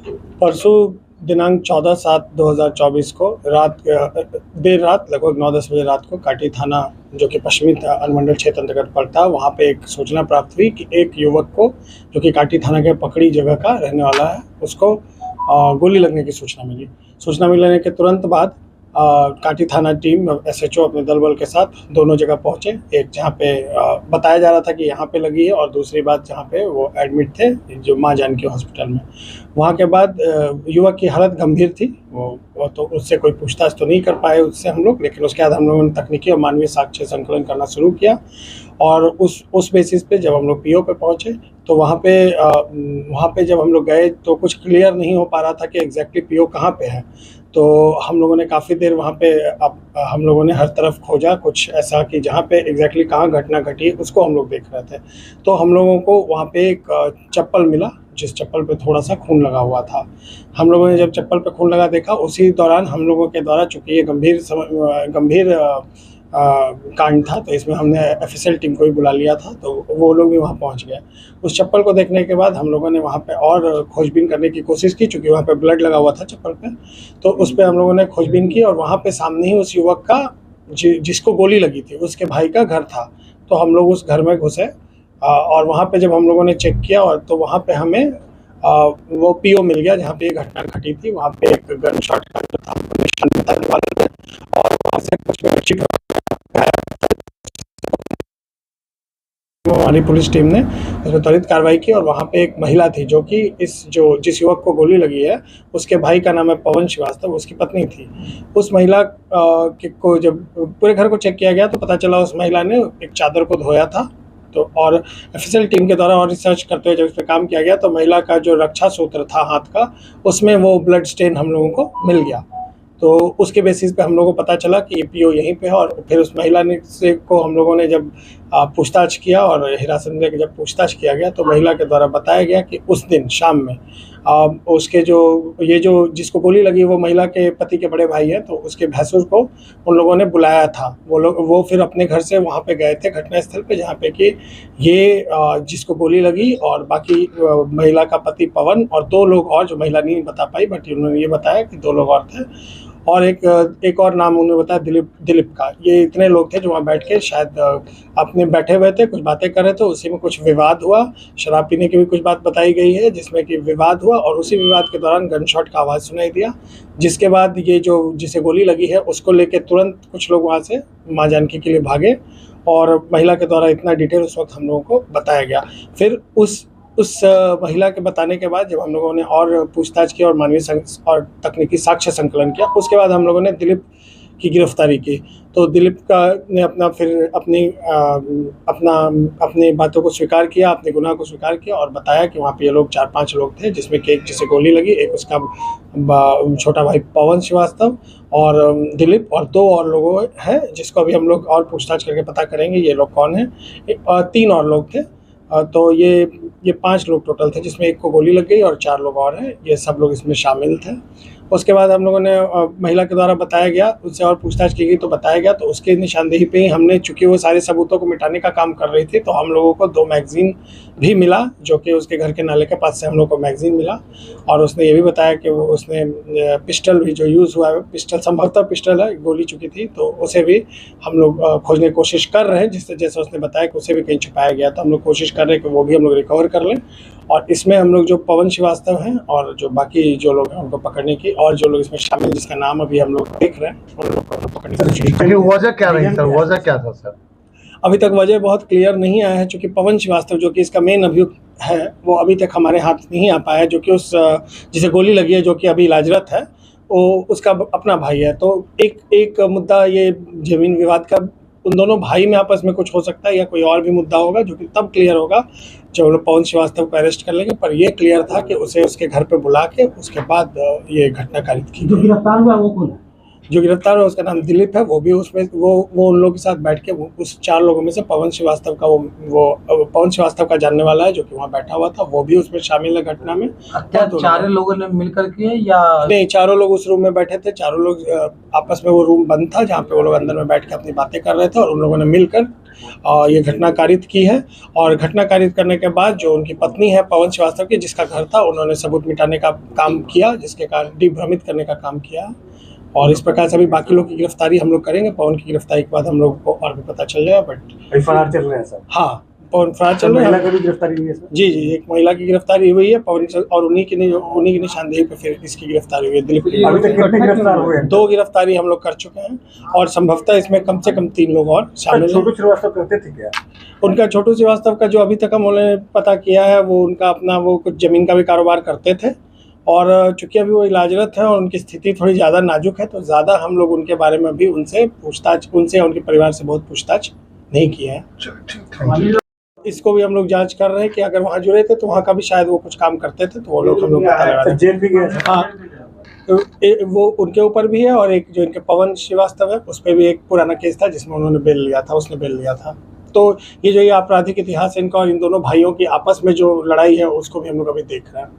परसों दिनांक 14/7/2024 को देर रात लगभग 9-10 बजे रात को काटी थाना, जो कि पश्चिमी अनुमंडल क्षेत्र अंतर्गत पड़ता है, वहाँ पे एक सूचना प्राप्त हुई कि एक युवक को, जो कि काटी थाना के पकड़ी जगह का रहने वाला है, उसको गोली लगने की सूचना मिली। सूचना मिलने के तुरंत बाद काटी थाना टीम एसएचओ अपने दल बल के साथ दोनों जगह पहुंचे। एक जहां पे बताया जा रहा था कि यहाँ पे लगी है, और दूसरी बात जहां पे वो एडमिट थे, जो माँ जानकी हॉस्पिटल में। वहाँ के बाद युवक की हालत गंभीर थी, वो तो उससे कोई पूछताछ तो नहीं कर पाए उससे हम लोग, लेकिन उसके बाद हम लोगों ने तकनीकी और मानवीय साक्ष्य संकलन करना शुरू किया। और उस बेसिस पे जब हम लोग पीओ पे पहुंचे, तो वहाँ पे जब हम लोग गए तो कुछ क्लियर नहीं हो पा रहा था कि एग्जैक्टली पीओ कहाँ पे है। तो हम लोगों ने काफ़ी देर वहाँ पे हम लोगों ने हर तरफ खोजा, कुछ ऐसा कि जहाँ पे एग्जैक्टली कहाँ घटना घटी उसको हम लोग देख रहे थे। तो हम लोगों को वहाँ पे एक चप्पल मिला, जिस चप्पल पे थोड़ा सा खून लगा हुआ था। हम लोगों ने जब चप्पल पे खून लगा देखा, उसी दौरान हम लोगों के द्वारा, चूँकि ये गंभीर कांड था, तो इसमें हमने एफएसएल टीम को भी बुला लिया था, तो वो लोग भी वहाँ पहुँच गए। उस चप्पल को देखने के बाद हम लोगों ने वहाँ पे और खोजबीन करने की कोशिश की, चूँकि वहाँ पे ब्लड लगा हुआ था चप्पल पे, तो उस पे हम लोगों ने खोजबीन की, और वहाँ पे सामने ही उस युवक का, जिसको गोली लगी थी, उसके भाई का घर था। तो हम लोग उस घर में घुसे, और वहाँ पे जब हम लोगों ने चेक किया, और तो वहाँ पे हमें वो पीओ मिल गया जहाँ पे ये घटना घटी थी। वहाँ पे एक गन शॉट का जो था निशान बताने वाले थे, और वहाँ से कुछ अच्छी हमारी पुलिस टीम ने उसमें त्वरित कार्रवाई की, और वहाँ पे एक महिला थी, जो कि जिस युवक को गोली लगी है, उसके भाई का नाम है पवन श्रीवास्तव, उसकी पत्नी थी। उस महिला को जब पूरे घर को चेक किया गया, तो पता चला उस महिला ने एक चादर को धोया था। तो और एफएसएल टीम के द्वारा और रिसर्च करते हुए जब इस पर काम किया गया, तो महिला का जो रक्षा सूत्र था हाथ का, उसमें वो ब्लड स्टेन हम लोगों को मिल गया। तो उसके बेसिस पे हम लोगों को पता चला कि पीओ यहीं पे है। और फिर उस महिला ने से को हम लोगों ने जब पूछताछ किया, और हिरासत में लेकर जब पूछताछ किया गया, तो महिला के द्वारा बताया गया कि उस दिन शाम में उसके जो जिसको गोली लगी, वो महिला के पति के बड़े भाई हैं, तो उसके भैंसुर को उन लोगों ने बुलाया था। वो फिर अपने घर से वहाँ पे गए थे घटनास्थल पे, जहाँ पे कि ये जिसको गोली लगी, और बाकी महिला का पति पवन और 2 लोग और, जो महिला नहीं बता पाई, बट उन्होंने ये बताया कि 2 लोग और थे, और एक और नाम उन्होंने बताया दिलीप का। ये इतने लोग थे जो वहाँ बैठ के शायद अपने बैठे हुए थे, कुछ बातें कर रहे थे। उसी में कुछ विवाद हुआ, शराब पीने की भी कुछ बात बताई गई है, जिसमें कि विवाद हुआ, और उसी विवाद के दौरान गन शॉट का आवाज़ सुनाई दिया, जिसके बाद ये जो जिसे गोली लगी है, उसको लेके तुरंत कुछ लोग वहाँ से माँ जानकी के लिए भागे, और महिला के द्वारा इतना डिटेल उस वक्त हम लोगों को बताया गया। फिर उस महिला के बताने के बाद जब हम लोगों ने और पूछताछ की और मानवीय और तकनीकी साक्ष्य संकलन किया, उसके बाद हम लोगों ने दिलीप की गिरफ्तारी की। तो दिलीप का ने अपनी बातों को स्वीकार किया, अपने गुनाह को स्वीकार किया, और बताया कि वहाँ पे ये लोग 4-5 लोग थे, जिसमें कि एक जिसे गोली लगी, एक उसका छोटा भाई पवन श्रीवास्तव, और दिलीप, और 2 और लोग हैं, जिसको अभी हम लोग और पूछताछ करके पता करेंगे ये लोग कौन हैं। 3 और लोग थे। तो ये 5 लोग टोटल थे, जिसमें एक को गोली लग गई, और 4 लोग और हैं, ये सब लोग इसमें शामिल थे। उसके बाद हम लोगों ने महिला के द्वारा बताया गया, उससे और पूछताछ की गई, तो बताया गया, तो उसके निशानदेही पे ही हमने, चूँकि वो सारे सबूतों को मिटाने का काम कर रही थी, तो हम लोगों को 2 मैगज़ीन भी मिला, जो कि उसके घर के नाले के पास से हम लोग को मैगज़ीन मिला। और उसने ये भी बताया कि वो उसने पिस्टल भी जो यूज़ हुआ है, पिस्टल संभवतः पिस्टल है, गोली चुकी थी, तो उसे भी हम लोग खोजने की कोशिश कर रहे हैं, जिससे जैसे उसने बताया कि उसे भी कहीं छुपाया गया, तो हम लोग कोशिश कर रहे हैं कि वो भी हम लोग रिकवर कर लें। और इसमें हम लोग जो पवन श्रीवास्तव हैं, और जो बाकी जो लोग हैं, उनको पकड़ने की, और जो लोग इसमें शामिल, जिसका नाम अभी हम लोग देख रहे हैं, उन लोग को पकड़ने की कोशिश कर रहे हैं। वजह क्या रही सर? वजह क्या था सर? अभी तक वजह बहुत क्लियर नहीं आया है, चूँकि पवन श्रीवास्तव, जो कि इसका मेन अभियुक्त है, वो अभी तक हमारे हाथ नहीं आ पाया है, जो कि जिसे गोली लगी है, जो कि अभी इलाजरत है, वो उसका अपना भाई है। तो एक मुद्दा ये ज़मीन विवाद का उन दोनों भाई में आपस में कुछ हो सकता है, या कोई और भी मुद्दा होगा, जो कि तब क्लियर होगा जब लोग पवन श्रीवास्तव को अरेस्ट कर लेंगे। पर ये क्लियर था कि उसे उसके घर पे बुला के उसके बाद ये घटना कारित की। जो गिरफ्तार हुआ वो कौन है? जो गिरफ्तार हुआ उसका नाम दिलीप है। वो भी उसमें वो उन लोगों के साथ बैठ के, उस 4 लोगों में से पवन श्रीवास्तव का पवन श्रीवास्तव का जानने वाला है, जो कि वहाँ बैठा हुआ था, वो भी उसमें शामिल है घटना में। क्या 4 लोगों ने मिलकर के, या नहीं, 4 लोग उस रूम में बैठे थे। 4 लोग आपस में, वो रूम बंद था जहाँ पे वो लोग अंदर में बैठ के अपनी बातें कर रहे थे, और उन लोगों ने मिलकर ये घटना कारित की है। और घटना कारित करने के बाद जो उनकी पत्नी है पवन श्रीवास्तव की, जिसका घर था, उन्होंने सबूत मिटाने का काम किया, जिसके कारण दिग्भ्रमित करने का काम किया। और इस प्रकार से अभी बाकी लोग की गिरफ्तारी हम लोग करेंगे। पवन की गिरफ्तारी के बाद हम लोग को और भी पता चल जाएगा। बट फरार चल रहे हैं सर। हाँ, पवन फरार चल रहे महिला हैं। की भी गिरफ्तारी हुई है सर। जी, एक महिला की गिरफ्तारी हुई है पवन और उन्हीं की निशानदेही पे फिर इसकी गिरफ्तारी हुई है दिलीप की। अभी तक कितने गिरफ्तार हुए हैं? 2 गिरफ्तारी हम लोग कर चुके हैं और संभवतः इसमें कम से कम 3 लोग और शामिल हैं। छोटू श्रीवास्तव करते थे क्या? उनका छोटू श्रीवास्तव का जो अभी तक हमने पता किया है, वो उनका अपना वो कुछ ज़मीन का भी कारोबार करते थे। और चूंकि अभी वो इलाजरत है और उनकी स्थिति थोड़ी ज़्यादा नाजुक है, तो ज़्यादा हम लोग उनके बारे में भी उनसे या उनके परिवार से बहुत पूछताछ नहीं किया है। इसको भी हम लोग जांच कर रहे हैं कि अगर वहाँ जुड़े थे तो वहाँ का भी शायद वो कुछ काम करते थे, तो वो लोग हम लोग पता लगा रहे हैं। जेल भी गए सर। हाँ, तो वो उनके ऊपर भी है और एक जो इनके पवन श्रीवास्तव है उस पर भी एक पुराना केस था जिसमें उन्होंने बेल लिया था, उसने बेल लिया था। तो ये जो ये आपराधिक इतिहास है इनका और इन दोनों भाइयों की आपस में जो लड़ाई है उसको भी हम लोग अभी देख रहे हैं।